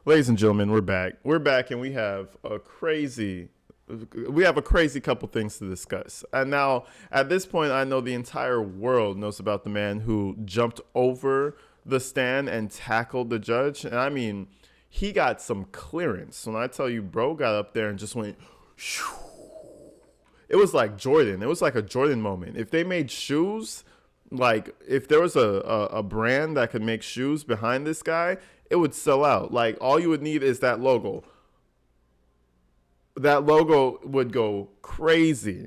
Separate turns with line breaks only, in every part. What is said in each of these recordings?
Ladies and gentlemen, we're back. We're back, and we have a crazy couple things to discuss. And now, at this point, I know the entire world knows about the man who jumped over the stand and tackled the judge. And I mean, he got some clearance. When I tell you, bro got up there and just went, shoo. It was like Jordan. It was like a Jordan moment. If they made shoes, like if there was a brand that could make shoes behind this guy, it would sell out. Like all you would need is that logo. That logo would go crazy.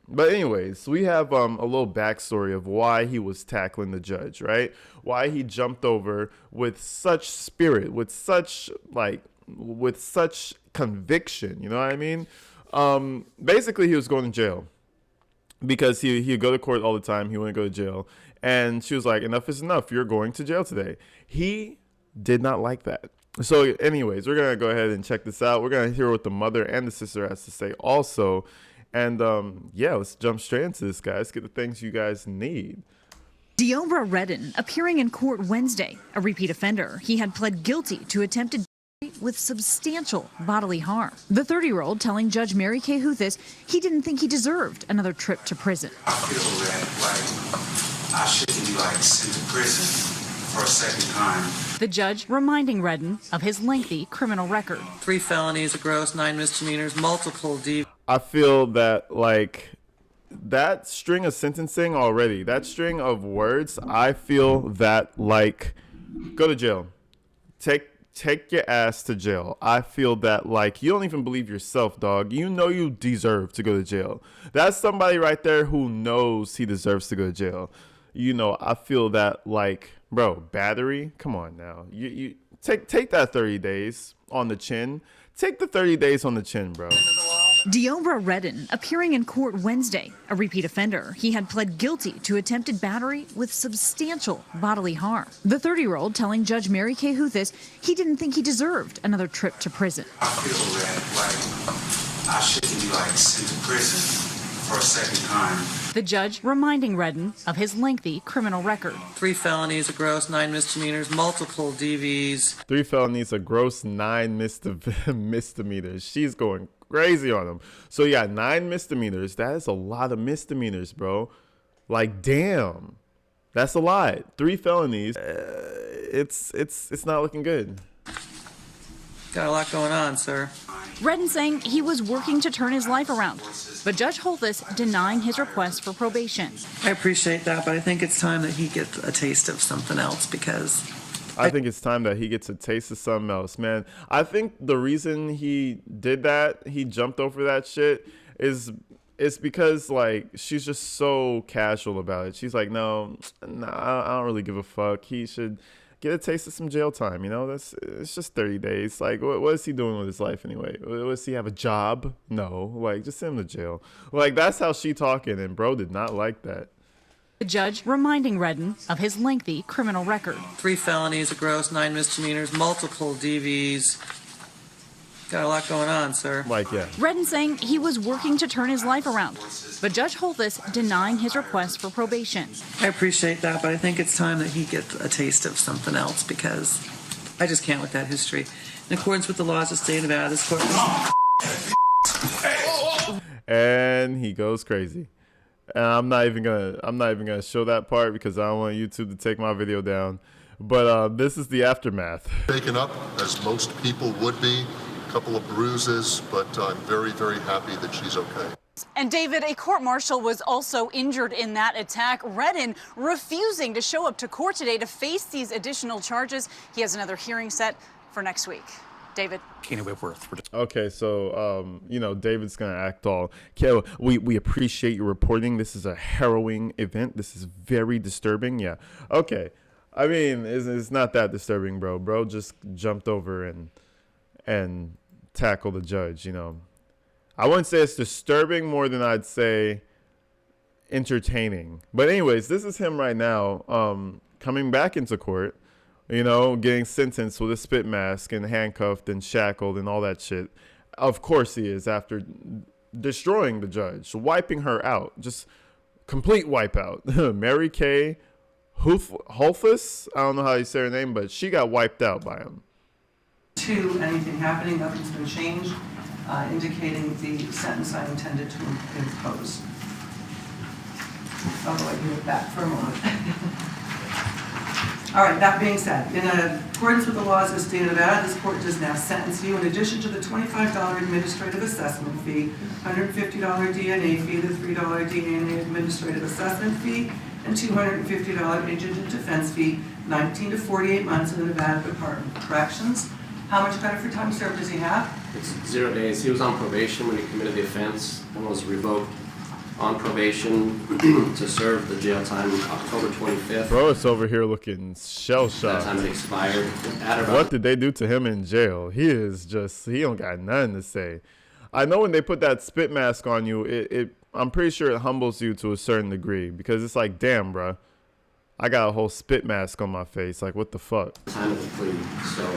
But anyways, we have a little backstory of why he was tackling the judge, right? Why he jumped over with such spirit, with such conviction. You know what I mean? Basically, he was going to jail because he'd go to court all the time. He wouldn't go to jail. And she was like, enough is enough. You're going to jail today. He did not like that. So anyways, we're going to go ahead and check this out. We're going to hear what the mother and the sister has to say also. And yeah, let's jump straight into this, guys. Get the things you guys need.
Deobra Redden appearing in court Wednesday, a repeat offender. He had pled guilty to attempted with substantial bodily harm. The 30-year-old telling Judge Mary Kay Huthis he didn't think he deserved another trip to prison.
I feel that, I shouldn't be, sent to prison for a second time.
The judge reminding Redden of his lengthy criminal record.
3 felonies, a gross, 9 misdemeanors, multiple DV.
I feel that, that string of sentencing already, that string of words, I feel that, go to jail. Take your ass to jail. I feel that you don't even believe yourself, dog. You know you deserve to go to jail. That's somebody right there who knows he deserves to go to jail. You know, I feel that bro, battery. Come on now. You take that 30 days on the chin. Take the 30 days on the chin, bro.
Deobra Redden appearing in court Wednesday, a repeat offender. He had pled guilty to attempted battery with substantial bodily harm. The 30-year-old telling Judge Mary Kay Huthis he didn't think he deserved another trip to prison.
I feel that, I shouldn't be, sent to prison for a second time.
The judge reminding Redden of his lengthy criminal record.
3 felonies, a gross, 9 misdemeanors, multiple DVs.
3 felonies, a gross, 9 misdemeanors. She's going crazy on him. So you got 9 misdemeanors. That is a lot of misdemeanors, bro. Damn, that's a lot. 3 felonies. It's not looking good.
Got a lot going on, sir.
Redden saying he was working to turn his life around, but Judge Holthus denying his request for probation.
I appreciate that, but I think it's time that he gets a taste of something else because...
I think it's time that he gets a taste of something else, man. I think the reason he did that, he jumped over that shit, is because she's just so casual about it. She's like, no, I don't really give a fuck. He should get a taste of some jail time. You know, it's just 30 days. What is he doing with his life anyway? Does he have a job? No, just send him to jail. That's how she talking, and bro did not like that.
The judge reminding Redden of his lengthy criminal record.
3 felonies, a gross, 9 misdemeanors, multiple DVs. Got a lot going on, sir.
Yeah.
Redden saying he was working to turn his life around, but Judge Holthus denying his request for probation.
I appreciate that, but I think it's time that he gets a taste of something else because I just can't with that history. In accordance with the laws of the state of Nevada, this court...
And he goes crazy. And I'm not even gonna show that part because I don't want YouTube to take my video down. But this is the aftermath.
Taken up, as most people would be. A couple of bruises, but I'm very, very happy that she's okay.
And David, a court-martial was also injured in that attack. Redden refusing to show up to court today to face these additional charges. He has another hearing set for next week. David.
Okay, so David's gonna act all. We appreciate your reporting. This is a harrowing event. This is very disturbing. Yeah. Okay. I mean, it's not that disturbing, bro. Bro just jumped over and tackled the judge. I wouldn't say it's disturbing more than I'd say entertaining. But anyways, this is him right now, coming back into court. Getting sentenced with a spit mask and handcuffed and shackled and all that shit. Of course he is, after destroying the judge, wiping her out, just complete wipeout. Mary Kay Holthus, I don't know how you say her name, but she got wiped out by him.
To anything happening, nothing's been changed, indicating the sentence I intended to impose. Although I give it back for a moment. All right, that being said, in accordance with the laws of the state of Nevada, this court does now sentence you in addition to the $25 administrative assessment fee, $150 DNA fee, the $3 DNA administrative assessment fee, and $250 indigent defense fee, 19 to 48 months in the Nevada Department of Corrections. How much credit for time served does he have?
It's 0 days. He was on probation when he committed the offense and was revoked on probation to serve the jail time October 25th.
Bro, it's over here looking shell-shocked.
That time it expired.
What did they do to him in jail? He don't got nothing to say. I know when they put that spit mask on you, I'm pretty sure it humbles you to a certain degree, because it's like, damn, bro, I got a whole spit mask on my face. Like, what the fuck?
Time of the plea, so.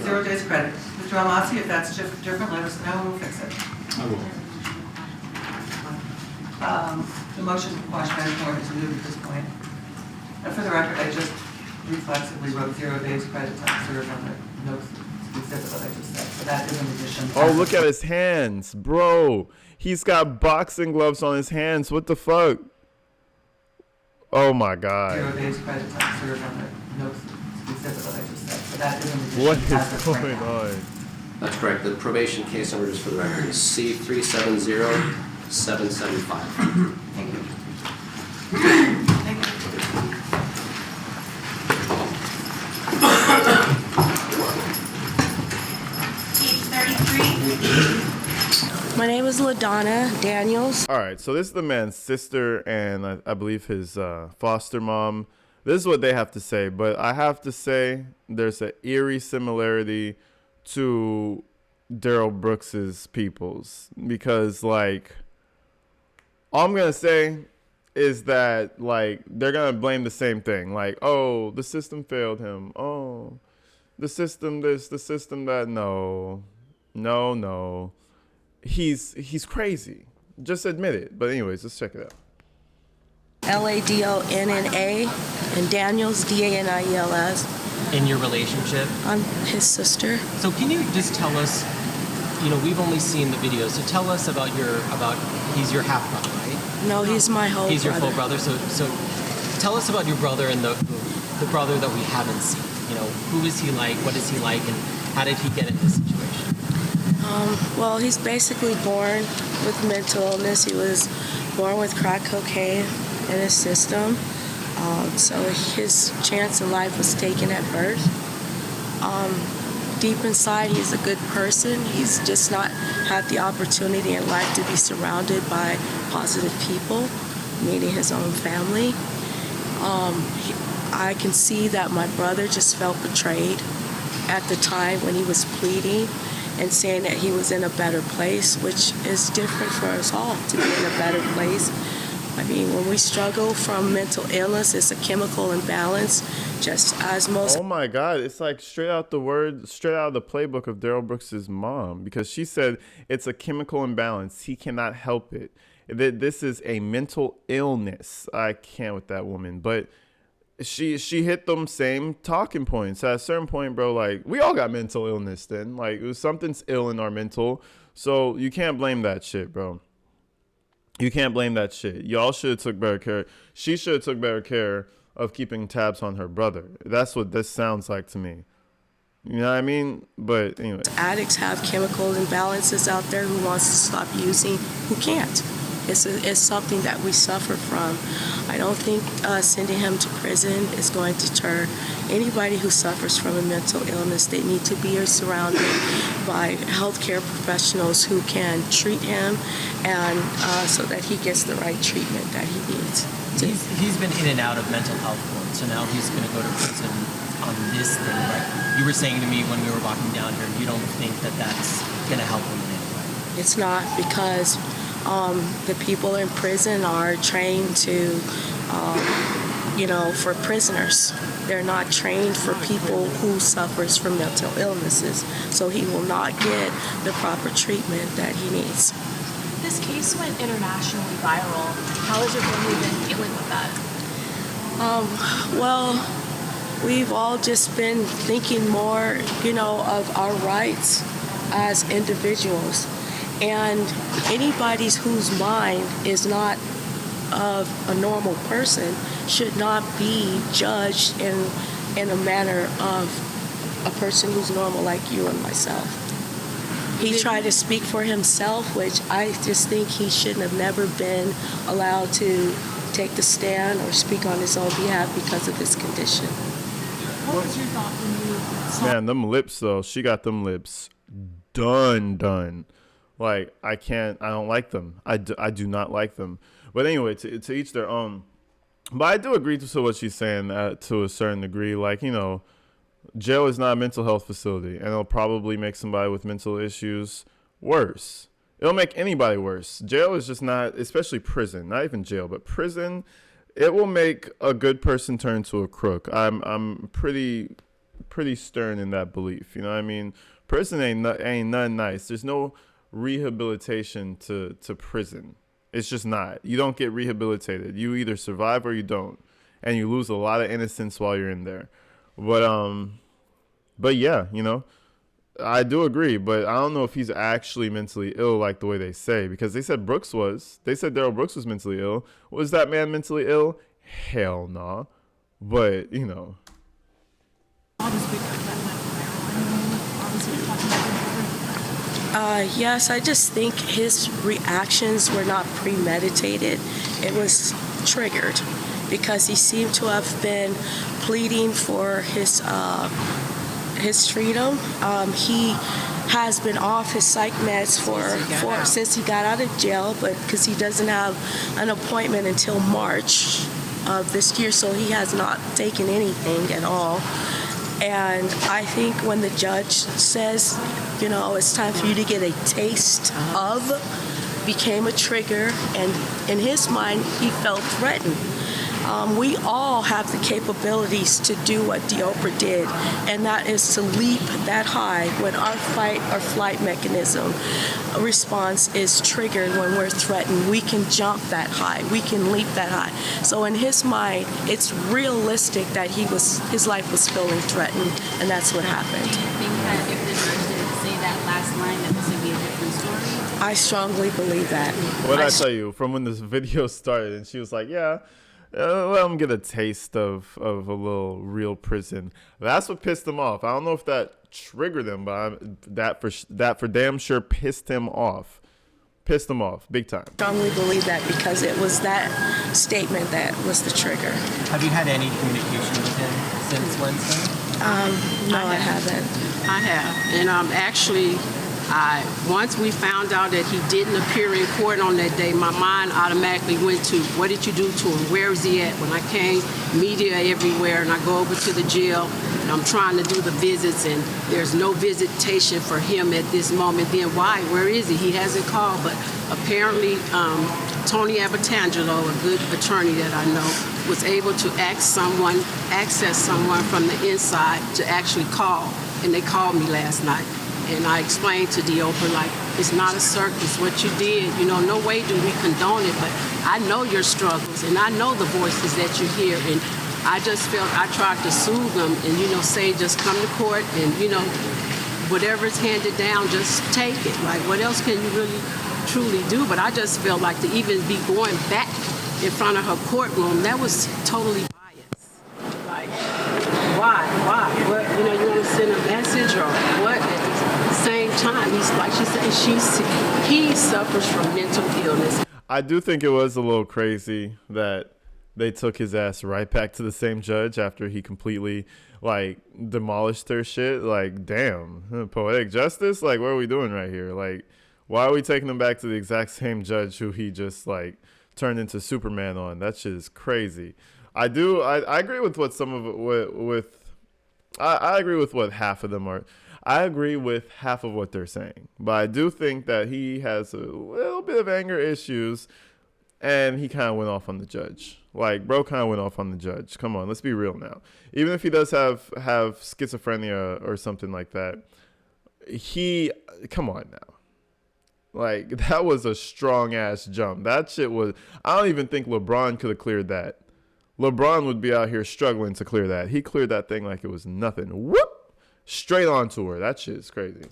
0 days credit. Mr. Almasi, if that's different, let us know and we'll fix it.
I will.
The motion to quash mandatory is moved at this point. And for the record, I just reflexively wrote 0 days credit time served on the notes exhibit that I just said. So that is an addition.
Oh, look at his hands, bro. He's got boxing gloves on his hands. What the fuck? Oh my God.
0 days credit time served on the notes exhibit that I just said. So that is an addition.
What is going on?
That's correct. The probation case number, just for the record, is C370775.
Thank you. Thank you.
My name is LaDonna Daniels.
All right, so this is the man's sister and I believe his foster mom. This is what they have to say, but I have to say there's an eerie similarity to Daryl Brooks's peoples, because like all I'm gonna say is that like they're gonna blame the same thing, like, oh, the system failed him, oh, the system this, the system that. No, he's crazy, just admit it. But anyways, let's check it out.
LADONNA and Daniels DANIELS.
In your relationship?
I'm his sister.
So can you just tell us, you know, we've only seen the video, so tell us about he's your half brother, right?
No, he's my whole
He's your
brother.
full brother. So tell us about your brother and the brother that we haven't seen. You know, who is he like? What is he like? And how did he get in this situation?
Well, he's basically born with mental illness. He was born with crack cocaine in his system. So his chance in life was taken at birth. Deep inside, he's a good person. He's just not had the opportunity in life to be surrounded by positive people, meaning his own family. I can see that my brother just felt betrayed at the time when he was pleading and saying that he was in a better place, which is different for us all to be in a better place. I mean, when we struggle from mental illness, it's a chemical imbalance, just as most.
Oh my God, it's like straight out of the playbook of Daryl Brooks's mom, because she said it's a chemical imbalance. He cannot help it. This is a mental illness. I can't with that woman, but she hit them same talking points. At a certain point, bro, like, we all got mental illness then. Like, something's ill in our mental. So you can't blame that shit, bro. You can't blame that shit. Y'all should have took better care. She should have took better care of keeping tabs on her brother. That's what this sounds like to me. You know what I mean? But anyway.
Addicts have chemical imbalances out there. Who wants to stop using, who can't. It's something that we suffer from. I don't think sending him to prison is going to deter anybody who suffers from a mental illness. They need to be surrounded by healthcare professionals who can treat him, and so that he gets the right treatment that he needs.
He's been in and out of mental health court, so now he's going to go to prison on this thing, right? You were saying to me when we were walking down here, you don't think that that's going to help him in any way?
It's not, because the people in prison are trained to, for prisoners. They're not trained for people who suffers from mental illnesses. So he will not get the proper treatment that he needs.
This case went internationally viral. How has your family been dealing with that?
Well, we've all just been thinking more, of our rights as individuals. And anybody whose mind is not of a normal person should not be judged in a manner of a person who's normal like you and myself. He tried to speak for himself, which I just think he shouldn't have never been allowed to take the stand or speak on his own behalf because of his condition.
What was your thought when you saw?
Man, them lips though, she got them lips done. Like, I don't like them. I do not like them. But anyway, to each their own. But I do agree to what she's saying to a certain degree. Like, jail is not a mental health facility, and it'll probably make somebody with mental issues worse. It'll make anybody worse. Jail is just not, especially prison, not even jail, but prison, it will make a good person turn to a crook. I'm pretty stern in that belief. You know what I mean? Prison ain't nothing nice. There's no rehabilitation to prison. It's just not. You don't get rehabilitated. You either survive or you don't, and you lose a lot of innocence while you're in there. But yeah, I do agree, but I don't know if he's actually mentally ill like the way they say, because they said Brooks was. They said Daryl Brooks was mentally ill. Was that man mentally ill? Hell nah. But,
Yes, I just think his reactions were not premeditated. It was triggered because he seemed to have been pleading for his freedom. He has been off his psych meds since he got out of jail, but because he doesn't have an appointment until March of this year, so he has not taken anything at all. And I think when the judge says, it's time for you to get a taste of, became a trigger, and in his mind, he felt threatened. We all have the capabilities to do what Deobra did, and that is to leap that high when our fight or flight mechanism response is triggered when we're threatened. We can jump that high. We can leap that high. So in his mind, it's realistic that his life was feeling threatened, and that's what happened.
Do you think that if the judge didn't say that last line, that this would be a different story?
I strongly believe that.
What did I tell you? From when this video started, and she was like, yeah, let him get a taste of a little real prison. That's what pissed him off. I don't know if that triggered him, but that for damn sure pissed him off. Pissed him off big time.
I strongly believe that because it was that statement that was the trigger.
Have you had any communication with him since Wednesday?
No, I haven't.
I have, and actually, once we found out that he didn't appear in court on that day, my mind automatically went to, what did you do to him? Where is he at? When I came, media everywhere, and I go over to the jail, and I'm trying to do the visits, and there's no visitation for him at this moment. Then why? Where is he? He hasn't called, but apparently Tony Abatangelo, a good attorney that I know, was able to access someone from the inside to actually call, and they called me last night. And I explained to Deobra, like, it's not a circus. What you did, no way do we condone it, but I know your struggles, and I know the voices that you hear, and I just felt I tried to soothe them and, say, just come to court and, whatever's handed down, just take it. Like, what else can you really, truly do? But I just felt like to even be going back in front of her courtroom, that was totally biased. Like, why? What, you want to send a message or what? Same time, he's like she said, he suffers from mental illness.
I do think it was a little crazy that they took his ass right back to the same judge after he completely demolished their shit. Like, damn, poetic justice. Like, what are we doing right here? Like, why are we taking him back to the exact same judge who he just turned into Superman on? That shit is crazy. I agree with what some of it I agree with what half of them are. I agree with half of what they're saying, but I do think that he has a little bit of anger issues, and he kind of went off on the judge. Bro kind of went off on the judge. Come on, let's be real now. Even if he does have schizophrenia or something like that, come on now. Like, that was a strong ass jump. That shit was, I don't even think LeBron could have cleared that. LeBron would be out here struggling to clear that. He cleared that thing like it was nothing. Whoop! Straight onto her. That shit is crazy.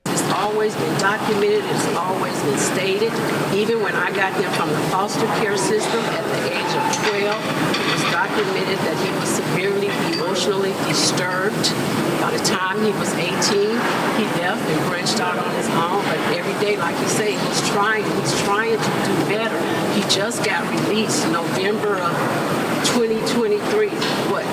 It's always been documented, it's always been stated. Even when I got him from the foster care system at the age of 12, it was documented that he was severely emotionally disturbed. By the time he was 18, he left and branched out on his own. But every day, like you say, he's trying to do better. He just got released November of 2023. What,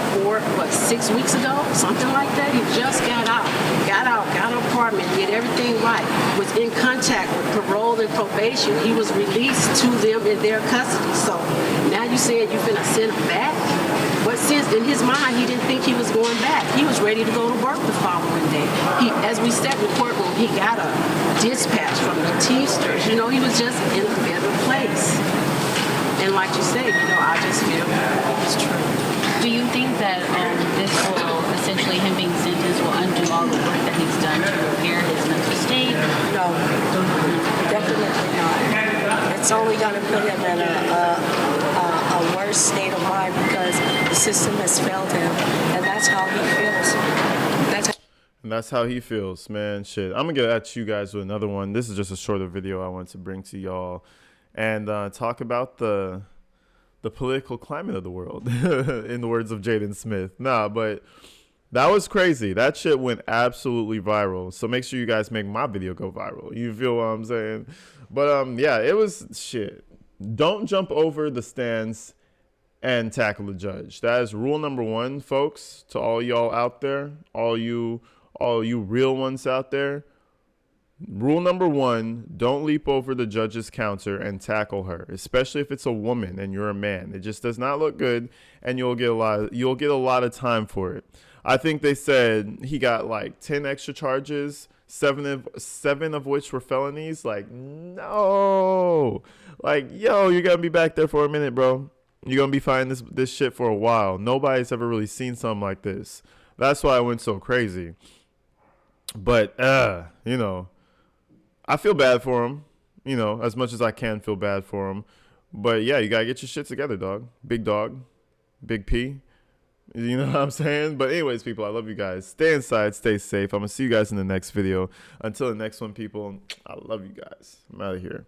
6 weeks ago? Something like that. He just got an apartment, did everything right, was in contact with parole and probation. He was released to them in their custody. So now you saying you're finna send him back? What sense? In his mind, he didn't think he was going back. He was ready to go to work the following day. As we said in the courtroom, he got a dispatch from the Teamsters. You know, he was just in a better place. And like you said, you know, I just feel it's true.
Do you think that this will, essentially him being sentenced, will undo all the work that he's done to repair his mental state?
No, definitely not. It's only going to put him in a worse state of mind because the system has failed him, and that's how he feels.
And that's how he feels, man. Shit. I'm going to get at you guys with another one. This is just a shorter video I want to bring to y'all and talk about the political climate of the world, in the words of Jaden Smith. Nah, but that was crazy. That shit went absolutely viral. So make sure you guys make my video go viral. You feel what I'm saying? But yeah, it was shit. Don't jump over the stands and tackle the judge. That is rule number one, folks, to all y'all out there, all you real ones out there. Rule number one, don't leap over the judge's counter and tackle her, especially if it's a woman and you're a man. It just does not look good, and you'll get a lot of time for it. I think they said he got like 10 extra charges, seven of which were felonies. Like, no. Like, yo, you're going to be back there for a minute, bro. You're going to be fighting this shit for a while. Nobody's ever really seen something like this. That's why I went so crazy. But, you know, I feel bad for him, you know, as much as I can feel bad for him. But, yeah, you got to get your shit together, dog. Big dog. Big P. You know what I'm saying? But anyways, people, I love you guys. Stay inside. Stay safe. I'm going to see you guys in the next video. Until the next one, people, I love you guys. I'm out of here.